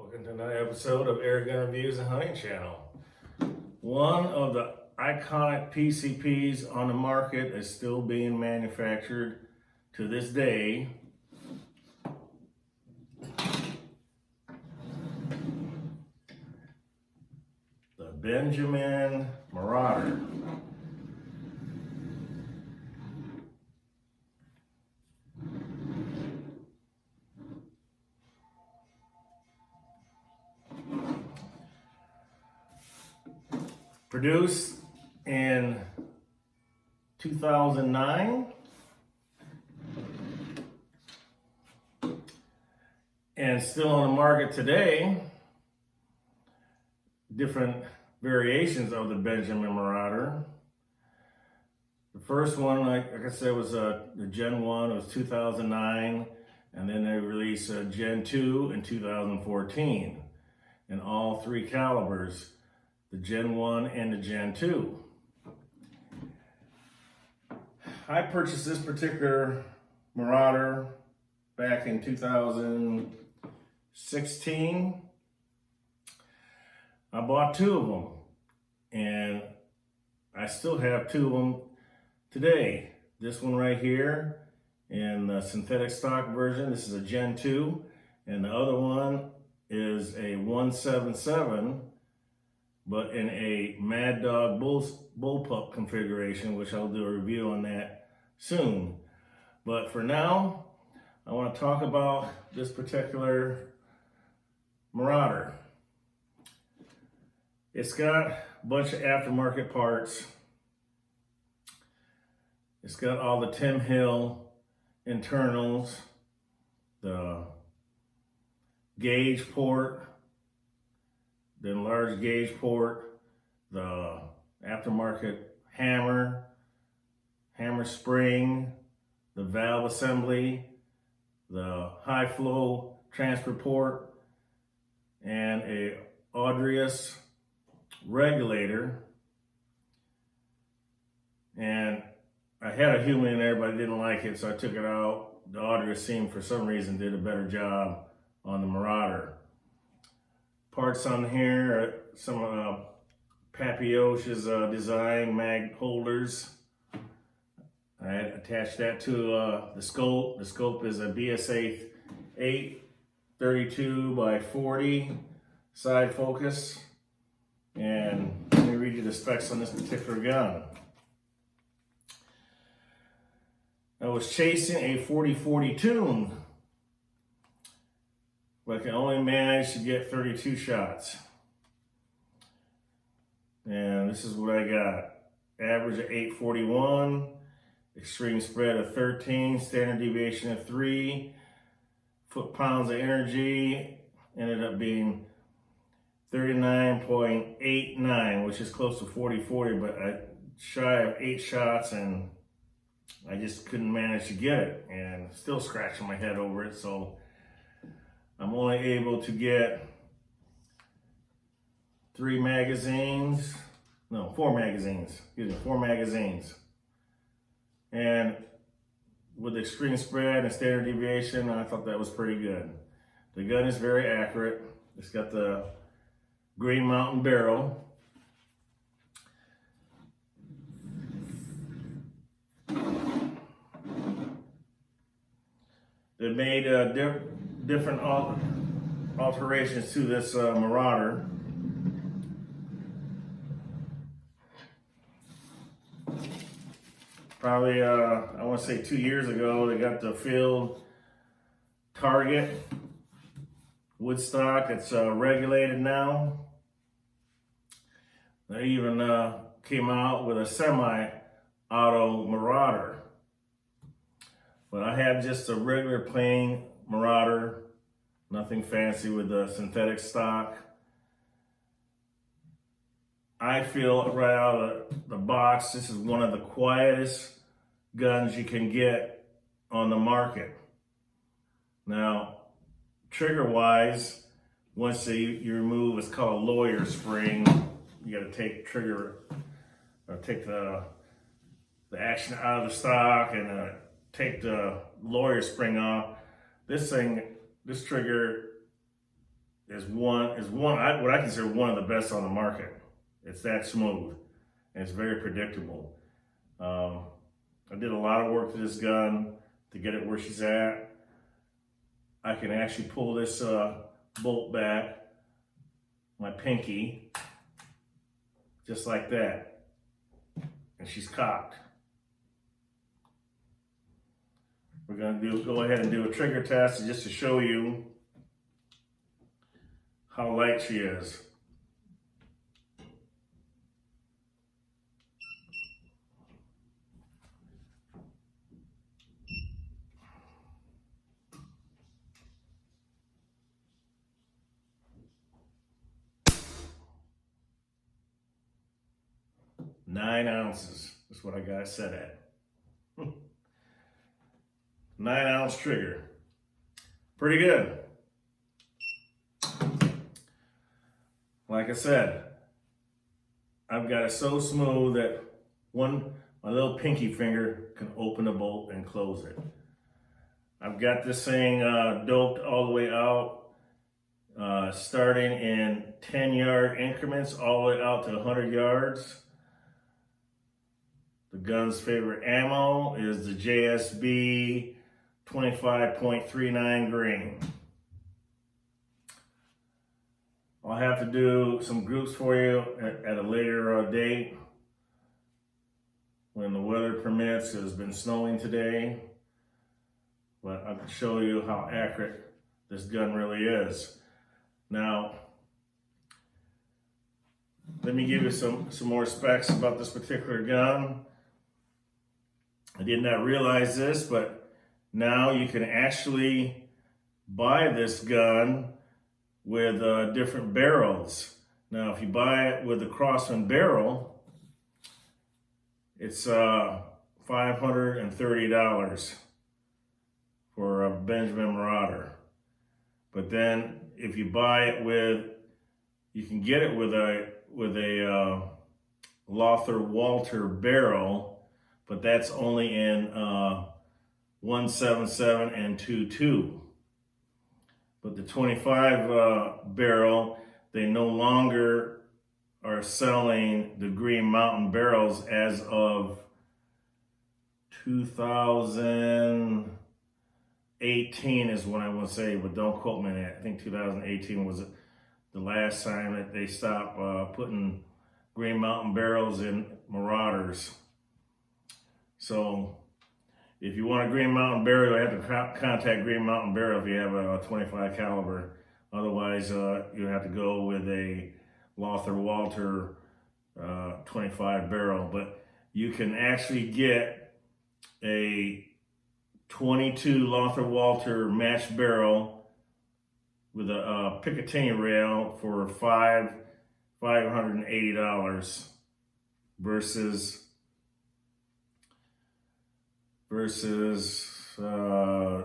Welcome to another episode of Air Gun Reviews and Hunting Channel. One of the iconic PCPs on the market is still being manufactured to this day. The Benjamin Marauder. Produced in 2009 and still on the market today. Different variations of the Benjamin Marauder. The first one, like I said, was the Gen 1. It was 2009, and then they released Gen 2 in 2014 in all three calibers. The Gen 1 and the Gen 2. I purchased this particular Marauder back in 2016. I bought two of them, and I still have two of them today. This one right here in the synthetic stock version. This is a Gen 2, and the other one is a 177. But in a Mad Dog bullpup configuration, which I'll do a review on that soon. But for now, I want to talk about this particular Marauder. It's got a bunch of aftermarket parts. It's got all the Tim Hill internals, the gauge port, the large gauge port, the aftermarket hammer spring, the valve assembly, the high flow transfer port, and a Audrius regulator. And I had a human in there, but I didn't like it, so I took it out. The Audrius seemed, for some reason, did a better job on the Marauder. Parts on here, some Papiosh's design mag holders. I attached that to the scope. The scope is a BSA 832 by 40 side focus. And let me read you the specs on this particular gun. I was chasing a 40-40 tune, but I can only manage to get 32 shots. And this is what I got. Average of 841, extreme spread of 13, standard deviation of 3, foot-pounds of energy ended up being 39.89, which is close to 40-40, but I shy of 8 shots and I just couldn't manage to get it, and still scratching my head over it. So I'm only able to get 4 magazines. And with extreme spread and standard deviation, I thought that was pretty good. The gun is very accurate. It's got the Green Mountain barrel. They made different alterations to this Marauder. Probably, I want to say 2 years ago, they got the field target woodstock. It's regulated now. They even came out with a semi-auto Marauder. But I have just a regular plain Marauder, nothing fancy with the synthetic stock. I feel right out of the box, this is one of the quietest guns you can get on the market. Now, trigger-wise, once you remove what's called a lawyer spring, you got to take the action out of the stock and take the lawyer spring off. This trigger what I consider one of the best on the market. It's that smooth and it's very predictable. I did a lot of work to this gun to get it where she's at. I can actually pull this bolt back, my pinky, just like that, and she's cocked. We're going to go ahead and do a trigger test just to show you how light she is. Nine ounces is what I got it set at. 9-ounce trigger. Pretty good. Like I said, I've got it so smooth that my little pinky finger can open the bolt and close it. I've got this thing doped all the way out, starting in 10-yard increments all the way out to 100 yards. The gun's favorite ammo is the JSB 25.39 grain. I'll have to do some groups for you at a later date when the weather permits. It has been snowing today, but I can show you how accurate this gun really is. Now, let me give you some more specs about this particular gun. I did not realize this, but now you can actually buy this gun with different barrels. Now, if you buy it with the Crossman barrel, it's $530 for a Benjamin Marauder. But then, if you buy it you can get it with a Lothar Walter barrel, but that's only in 177 and 22. But the 25 barrel, they no longer are selling the Green Mountain barrels as of 2018 is what I want to say, but don't quote me on that. I think 2018 was the last time that they stopped putting Green Mountain barrels in Marauders. So if you want a Green Mountain barrel, you have to contact Green Mountain Barrel if you have a 25 caliber. Otherwise, you have to go with a Lothar Walter 25 barrel. But you can actually get a 22 Lothar Walter matched barrel with a Picatinny rail for $580 versus the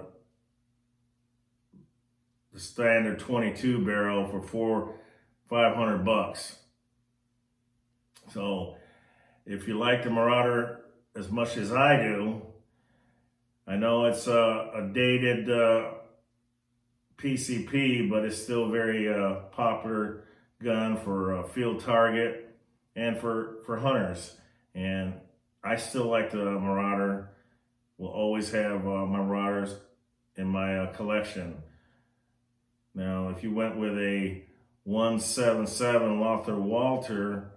standard 22 barrel for $500. So if you like the Marauder as much as I do, I know it's a dated PCP, but it's still very popular gun for field target and for hunters. And I still like the Marauder. Will always have my Marauders in my collection. Now, if you went with a 177 Lothar Walter,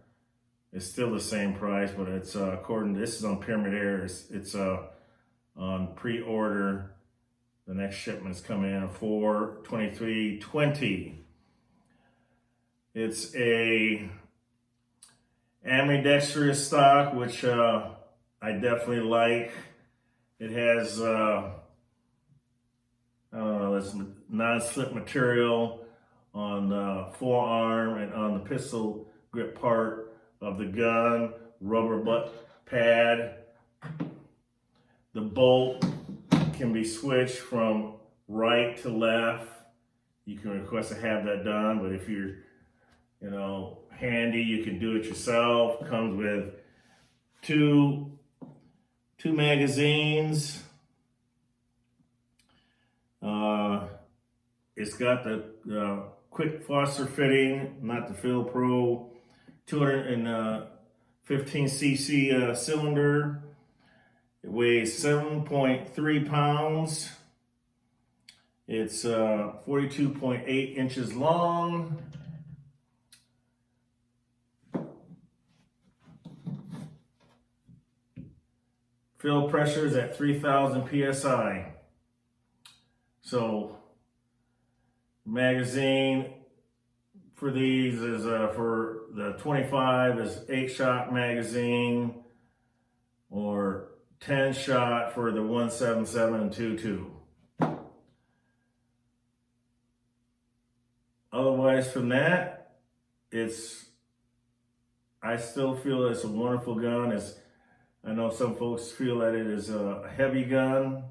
it's still the same price, but it's this is on Pyramid Air. It's on pre-order. The next shipment's coming in at $423.20. It's a ambidextrous stock, which I definitely like. It has, it's non-slip material on the forearm and on the pistol grip part of the gun, rubber butt pad. The bolt can be switched from right to left. You can request to have that done, but if you're, handy, you can do it yourself. Comes with two magazines. It's got the quick Foster fitting, not the Field Pro, 215cc cylinder. It weighs 7.3 pounds. It's 42.8 inches long. Field pressure is at 3,000 psi. So magazine for these is for the 25 is 8-shot magazine, or 10-shot for the 177 and 22. Otherwise from that, I still feel it's a wonderful gun. I know some folks feel that it is a heavy gun.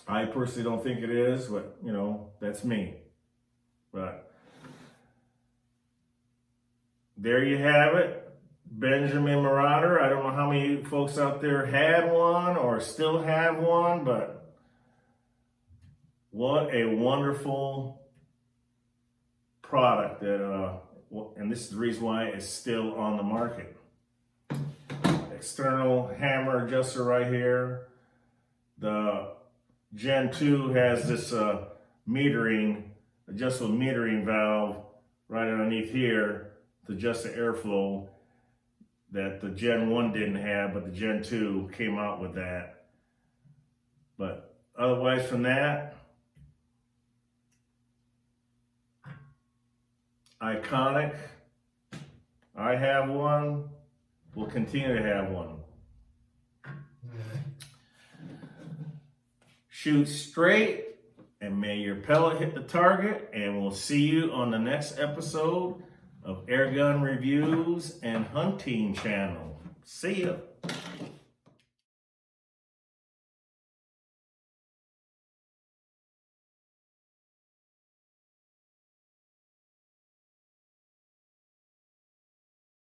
I personally don't think it is, but you know, that's me. But there you have it. Benjamin Marauder. I don't know how many folks out there had one or still have one, but what a wonderful product that, and this is the reason why it's still on the market. External hammer adjuster right here. The Gen 2 has this adjustable metering valve right underneath here to adjust the airflow that the Gen 1 didn't have, but the Gen 2 came out with that. But otherwise from that, iconic. I have one. We'll continue to have one. Shoot straight, and may your pellet hit the target, and we'll see you on the next episode of Airgun Reviews and Hunting Channel. See ya.